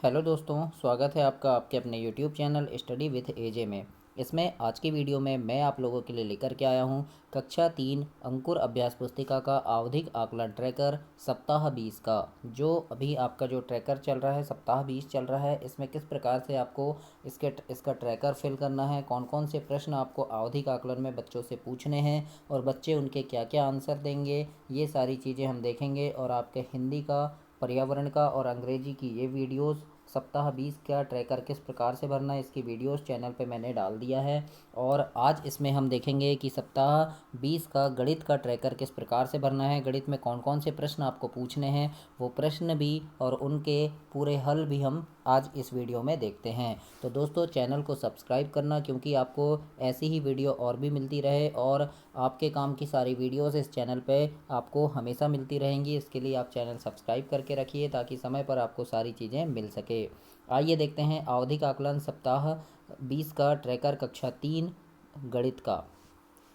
Hello दोस्तों, स्वागत है आपका आपके अपने यूट्यूब चैनल स्टडी विथ एजे में। इसमें आज की वीडियो में मैं आप लोगों के लिए लेकर के आया हूं कक्षा 3 अंकुर अभ्यास पुस्तिका का आवधिक आकलन ट्रैकर सप्ताह 20 का। जो अभी आपका जो ट्रैकर चल रहा है, सप्ताह 20 चल रहा है, इसमें किस प्रकार से आपको इसका ट्रैकर फिल करना है, कौन कौन से प्रश्न आपको आवधिक आकलन में बच्चों से पूछने हैं और बच्चे उनके क्या क्या आंसर देंगे, ये सारी चीज़ें हम देखेंगे। और आपके हिंदी का, पर्यावरण का और अंग्रेजी की ये वीडियोस सप्ताह 20 का ट्रैकर किस प्रकार से भरना है, इसकी वीडियोस चैनल पे मैंने डाल दिया है। और आज इसमें हम देखेंगे कि सप्ताह 20 का गणित का ट्रैकर किस प्रकार से भरना है, गणित में कौन कौन से प्रश्न आपको पूछने हैं, वो प्रश्न भी और उनके पूरे हल भी हम आज इस वीडियो में देखते हैं। तो दोस्तों, चैनल को सब्सक्राइब करना, क्योंकि आपको ऐसी ही वीडियो और भी मिलती रहे और आपके काम की सारी वीडियोस इस चैनल पे आपको हमेशा मिलती रहेंगी। इसके लिए आप चैनल सब्सक्राइब करके रखिए ताकि समय पर आपको सारी चीज़ें मिल सके। आइए देखते हैं आवधिक आकलन सप्ताह 20 का ट्रैकर कक्षा 3 गणित का।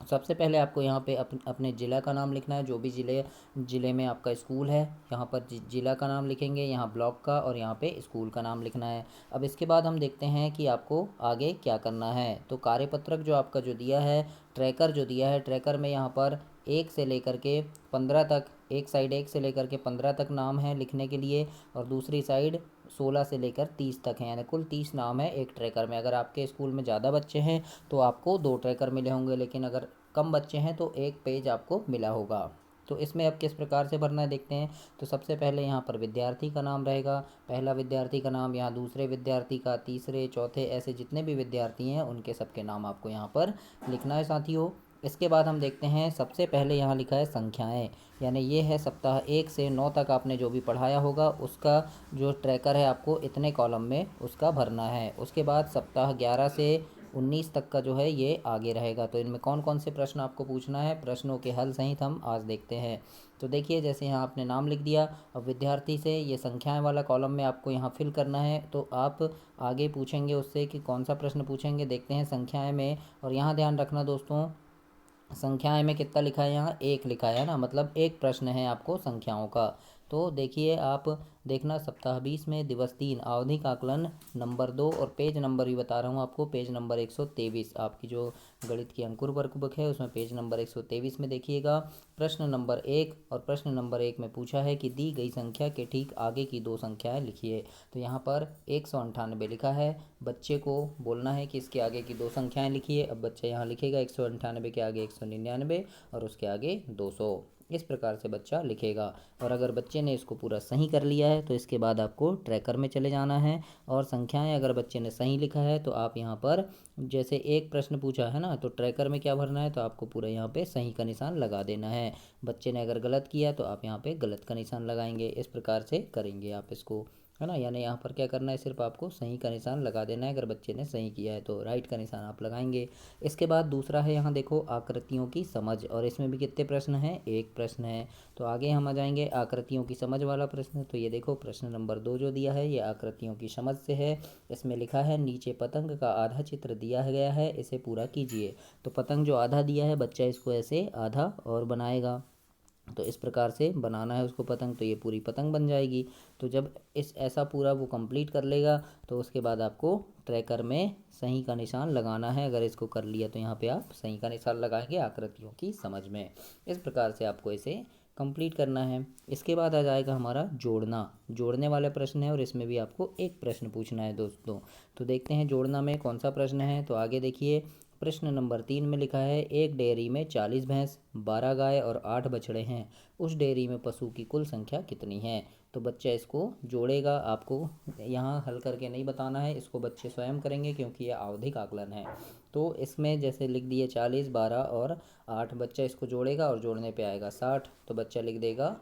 सबसे पहले आपको यहाँ पे अपने ज़िला का नाम लिखना है। जो भी ज़िले में आपका स्कूल है, यहाँ पर ज़िला का नाम लिखेंगे, यहाँ ब्लॉक का और यहाँ पे स्कूल का नाम लिखना है। अब इसके बाद हम देखते हैं कि आपको आगे क्या करना है। तो कार्यपत्रक जो आपका जो दिया है, ट्रैकर जो दिया है, ट्रैकर में यहाँ पर 1 से लेकर के 15 तक, एक साइड 1 से लेकर के 15 तक नाम है लिखने के लिए और दूसरी साइड 16 से लेकर 30 तक है, यानी कुल 30 नाम है एक ट्रैकर में। अगर आपके स्कूल में ज़्यादा बच्चे हैं तो आपको 2 ट्रैकर मिले होंगे, लेकिन अगर कम बच्चे हैं तो एक पेज आपको मिला होगा। तो इसमें अब किस प्रकार से भरना है देखते हैं। तो सबसे पहले यहाँ पर विद्यार्थी का नाम रहेगा, पहला विद्यार्थी का नाम, यहाँ दूसरे विद्यार्थी का, तीसरे, चौथे, ऐसे जितने भी विद्यार्थी हैं उनके सबके नाम आपको यहाँ पर लिखना है साथियों। इसके बाद हम देखते हैं, सबसे पहले यहाँ लिखा है संख्याएं, यानी ये है सप्ताह 1 से 9 तक आपने जो भी पढ़ाया होगा उसका जो ट्रैकर है आपको इतने कॉलम में उसका भरना है। उसके बाद सप्ताह 11 से 19 तक का जो है ये आगे रहेगा। तो इनमें कौन कौन से प्रश्न आपको पूछना है, प्रश्नों के हल सहित हम आज देखते हैं। तो देखिए, जैसे यहाँ आपने नाम लिख दिया, अब विद्यार्थी से ये संख्याएं वाला कॉलम में आपको यहाँ फिल करना है। तो आप आगे पूछेंगे उससे कि कौन सा प्रश्न पूछेंगे, देखते हैं संख्याएं में। और यहाँ ध्यान रखना दोस्तों, संख्याएं में कितना लिखा है, यहाँ 1 लिखा है ना, मतलब एक प्रश्न है आपको संख्याओं का। तो देखिए, आप देखना सप्ताह 20 में दिवस 3 आवधिक आकलन नंबर 2, और पेज नंबर भी बता रहा हूँ आपको, पेज नंबर 123 आपकी जो गणित की अंकुर वर्कबुक है उसमें पेज नंबर 123 में देखिएगा प्रश्न नंबर 1। और प्रश्न नंबर 1 में पूछा है कि दी गई संख्या के ठीक आगे की 2 संख्याएं लिखिए। तो यहाँ पर 198 लिखा है, बच्चे को बोलना है कि इसके आगे की 2 संख्याएं लिखिए। अब बच्चा यहाँ लिखेगा 198 के आगे 199 और उसके आगे 200, इस प्रकार से बच्चा लिखेगा। और अगर बच्चे ने इसको पूरा सही कर लिया है तो इसके बाद आपको ट्रैकर में चले जाना है और संख्याएं अगर बच्चे ने सही लिखा है तो आप यहाँ पर, जैसे एक प्रश्न पूछा है ना, तो ट्रैकर में क्या भरना है, तो आपको पूरा यहाँ पे सही का निशान लगा देना है। बच्चे ने अगर गलत किया तो आप यहाँ पे गलत का निशान लगाएंगे। इस प्रकार से करेंगे आप इसको, है ना। यानी यहाँ पर क्या करना है, सिर्फ आपको सही का निशान लगा देना है। अगर बच्चे ने सही किया है तो राइट का निशान आप लगाएंगे। इसके बाद दूसरा है, यहाँ देखो आकृतियों की समझ, और इसमें भी कितने प्रश्न हैं, एक प्रश्न है। तो आगे हम आ जाएंगे आकृतियों की समझ वाला प्रश्न। तो ये देखो प्रश्न नंबर 2 जो दिया है ये आकृतियों की समझ से है। इसमें लिखा है नीचे पतंग का आधा चित्र दिया गया है, इसे पूरा कीजिए। तो पतंग जो आधा दिया है, बच्चा इसको ऐसे आधा और बनाएगा। तो इस प्रकार से बनाना है उसको पतंग, तो ये पूरी पतंग बन जाएगी। तो जब इस ऐसा पूरा वो कंप्लीट कर लेगा तो उसके बाद आपको ट्रैकर में सही का निशान लगाना है। अगर इसको कर लिया तो यहाँ पे आप सही का निशान लगाएंगे आकृतियों की समझ में। इस प्रकार से आपको इसे कंप्लीट करना है। इसके बाद आ जाएगा हमारा जोड़ना, जोड़ने वाले प्रश्न है और इसमें भी आपको एक प्रश्न पूछना है दोस्तों। तो देखते हैं जोड़ना में कौन सा प्रश्न है। तो आगे देखिए, प्रश्न नंबर 3 में लिखा है एक डेयरी में 40 भैंस, 12 गाय और 8 बछड़े हैं, उस डेयरी में पशु की कुल संख्या कितनी है। तो बच्चा इसको जोड़ेगा, आपको यहाँ हल करके नहीं बताना है, इसको बच्चे स्वयं करेंगे क्योंकि ये आवधिक आकलन है। तो इसमें जैसे लिख दिए 40, 12 और 8, बच्चा इसको जोड़ेगा और जोड़ने पे आएगा 60। तो बच्चा लिख देगा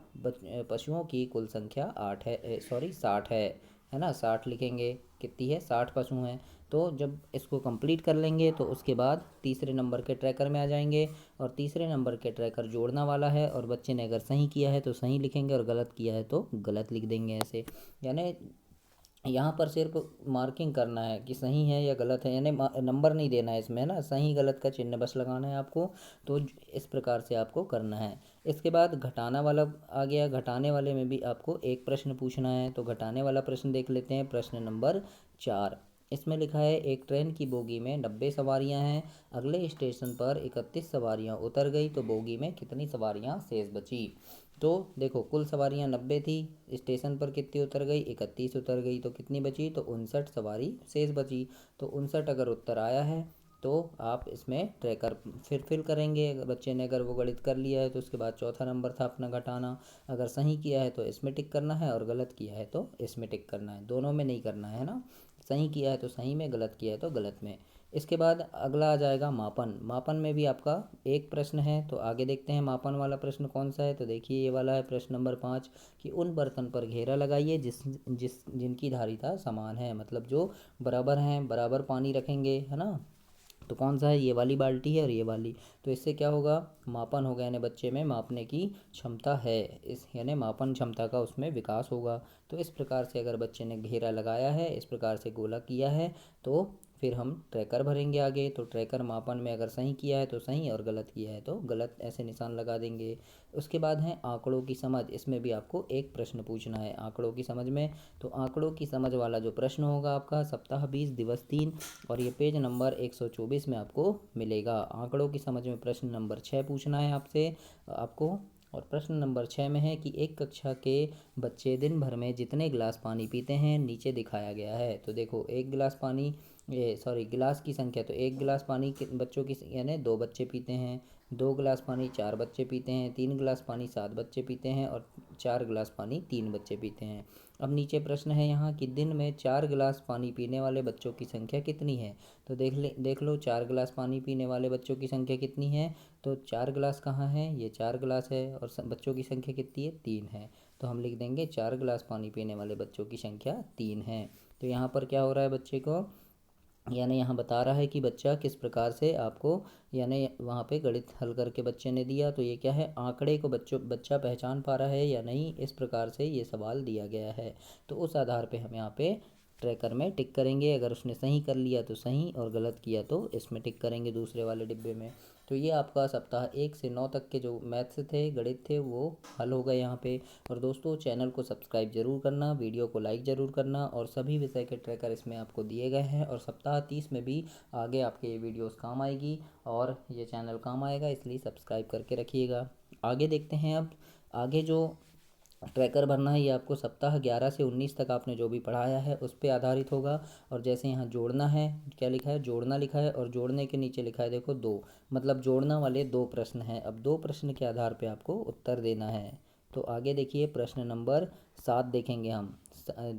पशुओं की कुल संख्या 8 है, सॉरी 60 है ना, 60 लिखेंगे, कितनी है, 60 पशु हैं। तो जब इसको कंप्लीट कर लेंगे तो उसके बाद तीसरे नंबर के ट्रैकर में आ जाएंगे और तीसरे नंबर के ट्रैकर जोड़ना वाला है। और बच्चे ने अगर सही किया है तो सही लिखेंगे और गलत किया है तो गलत लिख देंगे ऐसे। यानी यहाँ पर सिर्फ मार्किंग करना है कि सही है या गलत है, यानी नंबर नहीं देना है इसमें, है ना, सही गलत का चिन्ह बस लगाना है आपको। तो इस प्रकार से आपको करना है। इसके बाद घटाना वाला आ गया। घटाने वाले में भी आपको एक प्रश्न पूछना है। तो घटाने वाला प्रश्न देख लेते हैं, प्रश्न नंबर 4। इसमें लिखा है, एक ट्रेन की बोगी में 90 सवारियां हैं। अगले स्टेशन पर 31 सवारियां उतर गई तो बोगी में कितनी सवारियां शेष बची। तो देखो, कुल सवारियां 90 थी, स्टेशन पर कितनी उतर गई, 31 उतर गई, तो कितनी बची, तो 59 सवारी शेष बची। तो 59 अगर उत्तर आया है तो आप इसमें ट्रैकर फिर फिल करेंगे। अगर बच्चे ने अगर वो गणित कर लिया है तो उसके बाद चौथा नंबर था अपना घटाना। अगर सही किया है तो इसमें टिक करना है, और गलत किया है तो इसमें टिक करना है, दोनों में नहीं करना है ना। सही किया है तो सही में, गलत किया है तो गलत में। इसके बाद अगला आ जाएगा मापन। मापन में भी आपका एक प्रश्न है। तो आगे देखते हैं मापन वाला प्रश्न कौन सा है। तो देखिए, ये वाला है प्रश्न नंबर 5, कि उन बर्तन पर घेरा लगाइए जिस जिस जिनकी धारिता समान है, मतलब जो बराबर हैं, बराबर पानी रखेंगे, है ना। तो कौन सा है, ये वाली बाल्टी है और ये वाली। तो इससे क्या होगा, मापन होगा, यानी बच्चे में मापने की क्षमता है, इस यानी मापन क्षमता का उसमें विकास होगा। तो इस प्रकार से अगर बच्चे ने घेरा लगाया है, इस प्रकार से गोला किया है, तो फिर हम ट्रैकर भरेंगे आगे। तो ट्रैकर मापन में अगर सही किया है तो सही, और गलत किया है तो गलत, ऐसे निशान लगा देंगे। उसके बाद है आंकड़ों की समझ। इसमें भी आपको एक प्रश्न पूछना है आंकड़ों की समझ में। तो आंकड़ों की समझ वाला जो प्रश्न होगा आपका, सप्ताह 20 दिवस 3, और ये पेज नंबर 124 में आपको मिलेगा। आंकड़ों की समझ में प्रश्न नंबर 6 पूछना है आपसे आपको। और प्रश्न नंबर 6 में है कि एक कक्षा के बच्चे दिन भर में जितने गिलास पानी पीते हैं नीचे दिखाया गया है। तो देखो, एक गिलास पानी, ये सॉरी, गिलास की संख्या, तो एक गिलास पानी बच्चों की, यानी 2 बच्चे पीते हैं। 2 गिलास पानी 4 बच्चे पीते हैं। 3 गिलास पानी 7 बच्चे पीते हैं। और 4 गिलास पानी 3 बच्चे पीते हैं। अब नीचे प्रश्न है यहाँ कि दिन में 4 गिलास पानी पीने वाले बच्चों की संख्या कितनी है। तो देख लो, 4 गिलास पानी पीने वाले बच्चों की संख्या कितनी है। तो 4 गिलास कहाँ है, ये 4 गिलास है, और बच्चों की संख्या कितनी है, 3 है। तो हम लिख देंगे 4 गिलास पानी पीने वाले बच्चों की संख्या 3 है। तो यहाँ पर क्या हो रहा है बच्चे को, यानी यहाँ बता रहा है कि बच्चा किस प्रकार से आपको, यानी वहाँ पे गणित हल करके बच्चे ने दिया। तो ये क्या है, आंकड़े को बच्चा पहचान पा रहा है या नहीं, इस प्रकार से ये सवाल दिया गया है। तो उस आधार पे हम यहाँ पे ट्रैकर में टिक करेंगे। अगर उसने सही कर लिया तो सही, और गलत किया तो इसमें टिक करेंगे दूसरे वाले डिब्बे में। तो ये आपका सप्ताह 1 से 9 तक के जो मैथ्स थे, गणित थे, वो हल हो गए यहाँ पे। और दोस्तों, चैनल को सब्सक्राइब जरूर करना, वीडियो को लाइक ज़रूर करना, और सभी विषय के ट्रैकर इसमें आपको दिए गए हैं। और सप्ताह 30 में भी आगे आपके ये वीडियोस काम आएगी, और ये चैनल काम आएगा, इसलिए सब्सक्राइब करके रखिएगा। आगे देखते हैं अब। आगे जो ट्रैकर भरना है, ये आपको सप्ताह 11 से 19 तक आपने जो भी पढ़ाया है उस पर आधारित होगा। और जैसे यहाँ जोड़ना है, क्या लिखा है, जोड़ना लिखा है, और जोड़ने के नीचे लिखा है देखो 2, मतलब जोड़ना वाले 2 प्रश्न हैं। अब 2 प्रश्न के आधार पे आपको उत्तर देना है। तो आगे देखिए, प्रश्न नंबर 7 देखेंगे हम।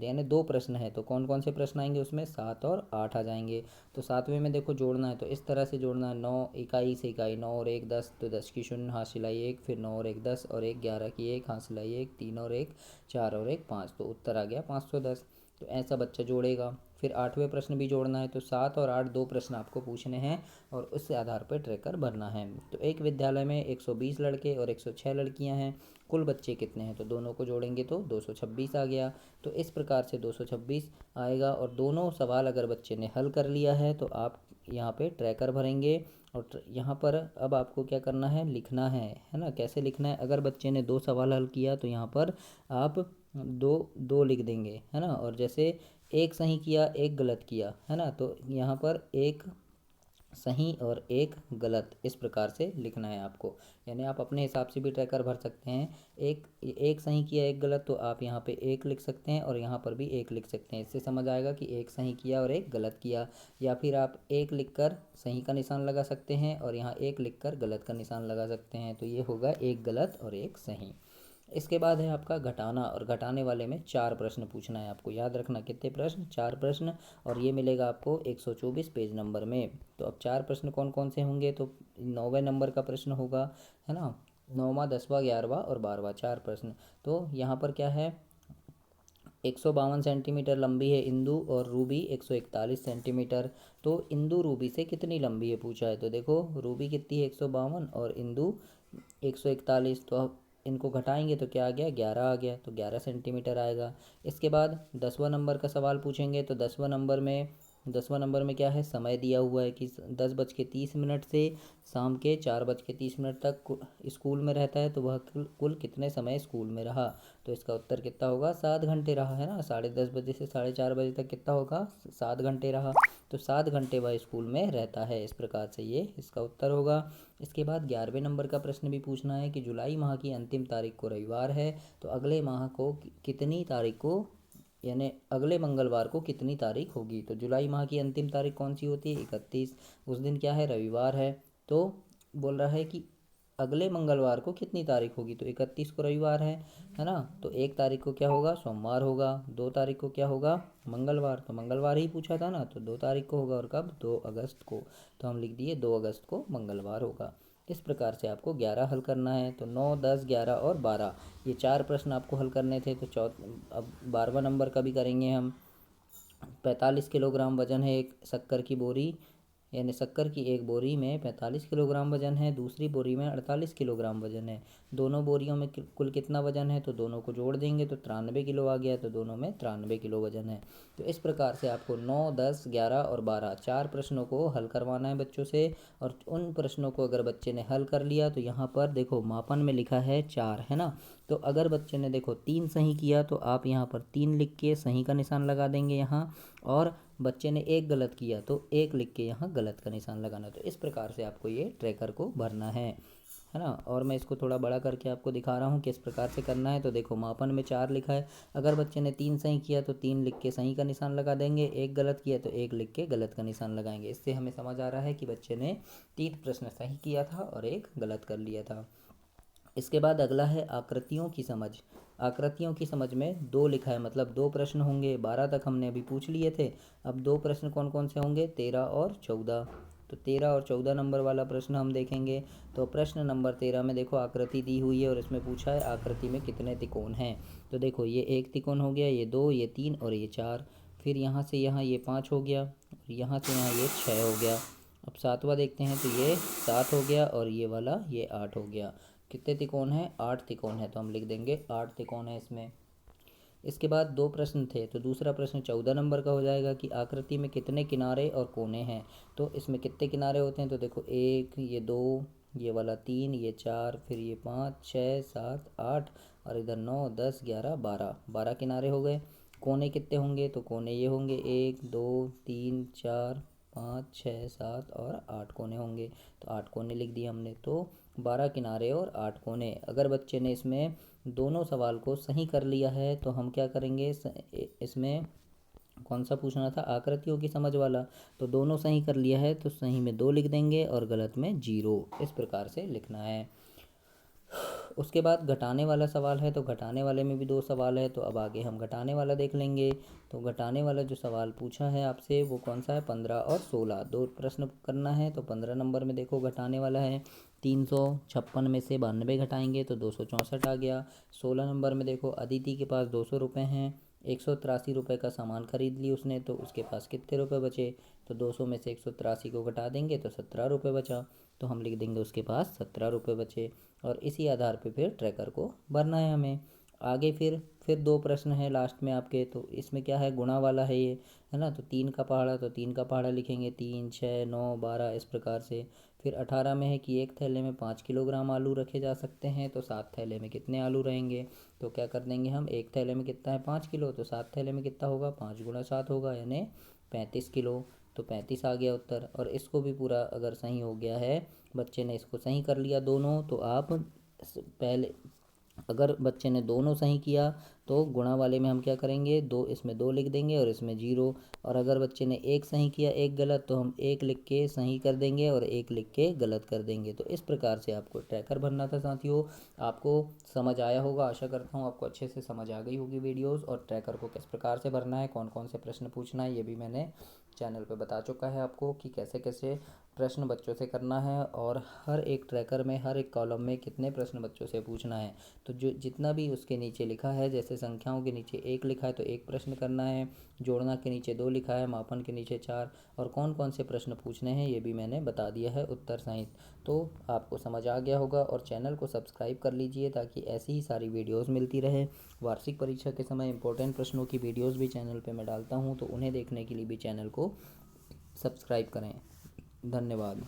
यानी 2 प्रश्न है, तो कौन कौन से प्रश्न आएंगे उसमें, 7 और 8 आ जाएंगे। तो 7वें में देखो जोड़ना है, तो इस तरह से जोड़ना है, 9 इकाई से इकाई, 9 और 1 10, तो 10 की शून्य, हाथ सिलाई 1, फिर 9 और 1 10, और 1 11 की 1, हाथ सिलाई 1, 3 और 1 4, और 1 5, तो उत्तर आ गया 510। तो ऐसा बच्चा जोड़ेगा। फिर 8वें प्रश्न भी जोड़ना है। तो 7 और 8 2 प्रश्न आपको पूछने हैं, और उससे आधार पर ट्रैकर भरना है। तो एक विद्यालय में 120 लड़के और 106 लड़कियां हैं। कुल बच्चे कितने हैं, तो दोनों को जोड़ेंगे तो 226 आ गया। तो इस प्रकार से 226 आएगा। और दोनों सवाल अगर बच्चे ने हल कर लिया है तो आप यहाँ पे ट्रैकर भरेंगे। और यहाँ पर अब आपको क्या करना है, लिखना है ना। कैसे लिखना है, अगर बच्चे ने 2 सवाल हल किया तो यहाँ पर आप 2 2 लिख देंगे, है ना। और जैसे एक सही किया, एक गलत किया, है ना, तो यहाँ पर एक सही और एक गलत, इस प्रकार से लिखना है आपको। यानी आप अपने हिसाब से भी ट्रैकर भर सकते हैं। एक एक सही किया, एक गलत, तो आप यहाँ पे एक लिख सकते हैं, और यहाँ पर भी एक लिख सकते हैं। इससे समझ आएगा कि एक सही किया और एक गलत किया। या फिर आप एक लिखकर सही का निशान लगा सकते हैं, और यहाँ एक लिखकर गलत का निशान लगा सकते हैं। तो ये होगा एक गलत और एक सही। इसके बाद है आपका घटाना। और घटाने वाले में 4 प्रश्न पूछना है आपको। याद रखना, कितने प्रश्न, 4 प्रश्न। और ये मिलेगा आपको 124 पेज नंबर में। तो अब 4 प्रश्न कौन कौन से होंगे, तो 9वें नंबर का प्रश्न होगा, है ना। 9वां, 10वां, 11वां और 12वां, 4 प्रश्न। तो यहाँ पर क्या है, 152 सेंटीमीटर लंबी है इंदु, और रूबी 141 सेंटीमीटर। तो इंदु रूबी से कितनी लंबी है पूछा है। तो देखो, रूबी कितनी है 152, और इंदु 141। तो इनको घटाएंगे तो क्या आ गया, 11 आ गया, तो 11 सेंटीमीटर आएगा। इसके बाद 10वां नंबर का सवाल पूछेंगे, तो 10वां नंबर में क्या है, समय दिया हुआ है कि 10:30 से शाम के 4:30 तक स्कूल में रहता है, तो वह कुल कितने समय स्कूल में रहा। तो इसका उत्तर कितना होगा, 7 घंटे रहा, है ना। 10:30 से 4:30 तक कितना होगा, 7 घंटे रहा। तो 7 घंटे वह स्कूल में रहता है। इस प्रकार से ये इसका उत्तर होगा। इसके बाद 11वें नंबर का प्रश्न भी पूछना है कि जुलाई माह की अंतिम तारीख को रविवार है, तो अगले माह को कितनी तारीख को, यानी अगले मंगलवार को कितनी तारीख होगी। तो जुलाई माह की अंतिम तारीख कौन सी होती है, 31। उस दिन क्या है, रविवार है। तो बोल रहा है कि अगले मंगलवार को कितनी तारीख होगी, तो 31 को रविवार है ना। तो 1 तारीख को क्या होगा, सोमवार होगा। 2 तारीख को क्या होगा, मंगलवार, तो मंगलवार ही पूछा था ना, तो 2 तारीख को होगा। और कब, 2 अगस्त को। तो हम लिख दिए 2 अगस्त को मंगलवार होगा। इस प्रकार से आपको 11 हल करना है। तो 9, 10, 11 और 12 ये 4 प्रश्न आपको हल करने थे। तो अब 12वां नंबर का भी करेंगे हम। 45 किलोग्राम वजन है एक शक्कर की बोरी, यानी शक्कर की एक बोरी में 45 किलोग्राम वजन है, दूसरी बोरी में 48 किलोग्राम वजन है। दोनों बोरियों में कुल कितना वजन है, तो दोनों को जोड़ देंगे तो 93 किलो आ गया। तो दोनों में 93 किलो वजन है। तो इस प्रकार से आपको 9, 10, 11 और 12 4 प्रश्नों को हल करवाना है बच्चों से। और उन प्रश्नों को अगर बच्चे ने हल कर लिया तो यहाँ पर देखो मापन में लिखा है 4, है ना। तो अगर बच्चे ने देखो 3 सही किया तो आप यहाँ पर 3 लिख के सही का निशान लगा देंगे यहाँ। और बच्चे ने 1 गलत किया तो 1 लिख के यहाँ गलत का निशान लगाना। तो इस प्रकार से आपको ये ट्रैकर को भरना है ना। और मैं इसको थोड़ा बड़ा करके आपको दिखा रहा हूँ किस प्रकार से करना है। तो देखो मापन में 4 लिखा है, अगर बच्चे ने 3 सही किया तो 3 लिख के सही का निशान लगा देंगे, 1 गलत किया तो 1 लिख के गलत का निशान लगाएंगे। इससे हमें समझ आ रहा है कि बच्चे ने 3 प्रश्न सही किया था और 1 गलत कर लिया था। इसके बाद अगला है आकृतियों की समझ। आकृतियों की समझ में 2 लिखा है, मतलब 2 प्रश्न होंगे। 12 तक हमने अभी पूछ लिए थे। अब 2 प्रश्न कौन कौन से होंगे, 13 और 14। तो 13 और 14 नंबर वाला प्रश्न हम देखेंगे। तो प्रश्न नंबर 13 में देखो आकृति दी हुई है और इसमें पूछा है आकृति में कितने त्रिकोण हैं। तो देखो ये 1 त्रिकोण हो गया, ये 2, ये 3 और ये 4। फिर यहाँ से यहाँ ये 5 हो गया, और यहाँ से यहाँ ये 6 हो गया। अब 7वां देखते हैं, तो ये 7 हो गया और ये वाला ये 8 हो गया। कितने त्रिकोण हैं, 8 त्रिकोण है। तो हम लिख देंगे 8 त्रिकोण है इसमें। इसके बाद 2 प्रश्न थे, तो दूसरा प्रश्न 14 नंबर का हो जाएगा कि आकृति में कितने किनारे और कोने हैं। तो इसमें कितने किनारे होते हैं, तो देखो 1, ये 2, ये वाला 3, ये 4, फिर ये 5, 6, 7, 8 और इधर 9, 10, 11, 12, 12 किनारे हो गए। कोने कितने होंगे, तो कोने ये होंगे 1, 2, 3, 4, 5, 6, 7 और 8 कोने होंगे। तो 8 कोने लिख दिए हमने। तो 12 किनारे और 8 कोने। अगर बच्चे ने इसमें दोनों सवाल को सही कर लिया है तो हम क्या करेंगे, इसमें कौन सा पूछना था, आकृतियों की समझ वाला। तो दोनों सही कर लिया है तो सही में 2 लिख देंगे और गलत में 0। इस प्रकार से लिखना है। उसके बाद घटाने वाला सवाल है, तो घटाने वाले में भी 2 सवाल है। तो अब आगे हम घटाने वाला देख लेंगे। तो घटाने वाला जो सवाल पूछा है आपसे वो कौन सा है, 15 और 16, 2 प्रश्न करना है। तो 15 नंबर में देखो घटाने वाला है 356 में से 92 घटाएंगे तो 264 आ गया। 16 नंबर में देखो अदिति के पास 200 रुपये हैं, 183 रुपये का सामान खरीद ली उसने, तो उसके पास कितने रुपए बचे। तो 200 में से 183 को घटा देंगे तो 17 रुपये बचा। तो हम लिख देंगे उसके पास 17 रुपये बचे। और इसी आधार पे फिर ट्रैकर को भरना है हमें। आगे फिर 2 प्रश्न है लास्ट में आपके। तो इसमें क्या है, गुणा वाला है ये, है ना। तो 3 का पहाड़ा, तो 3 का पहाड़ा लिखेंगे, 3, 6, 9, 12 इस प्रकार से। फिर 18 में है कि एक थैले में 5 किलोग्राम आलू रखे जा सकते हैं, तो 7 थैले में कितने आलू रहेंगे। तो क्या कर देंगे हम, एक थैले में कितना है 5 किलो, तो 7 थैले में कितना होगा, 5 गुणा 7 होगा, यानी 35 किलो। तो 35 आ गया उत्तर। और इसको भी पूरा अगर सही हो गया है, बच्चे ने इसको सही कर लिया दोनों, तो आप पहले, अगर बच्चे ने दोनों सही किया तो गुणा वाले में हम क्या करेंगे, 2 इसमें 2 लिख देंगे और इसमें 0। और अगर बच्चे ने 1 सही किया 1 गलत, तो हम 1 लिख के सही कर देंगे और 1 लिख के गलत कर देंगे। तो इस प्रकार से आपको ट्रैकर भरना था साथियों। आपको समझ आया होगा, आशा करता हूँ आपको अच्छे से समझ आ गई होगी वीडियोज़। और ट्रैकर को किस प्रकार से भरना है, कौन कौन से प्रश्न पूछना है, ये भी मैंने चैनल पे बता चुका है आपको कि कैसे कैसे प्रश्न बच्चों से करना है। और हर एक ट्रैकर में, हर एक कॉलम में कितने प्रश्न बच्चों से पूछना है। तो जो जितना भी उसके नीचे लिखा है, जैसे संख्याओं के नीचे 1 लिखा है तो 1 प्रश्न करना है, जोड़ना के नीचे 2 लिखा है, मापन के नीचे 4, और कौन कौन से प्रश्न पूछने हैं ये भी मैंने बता दिया है उत्तर सहित। तो आपको समझ आ गया होगा, और चैनल को सब्सक्राइब कर लीजिए ताकि ऐसी ही सारी वीडियोज़ मिलती रहे। वार्षिक परीक्षा के समय इंपॉर्टेंट प्रश्नों की वीडियोज़ भी चैनल पर मैं डालता हूँ, तो उन्हें देखने के लिए भी चैनल को सब्सक्राइब करें। धन्यवाद।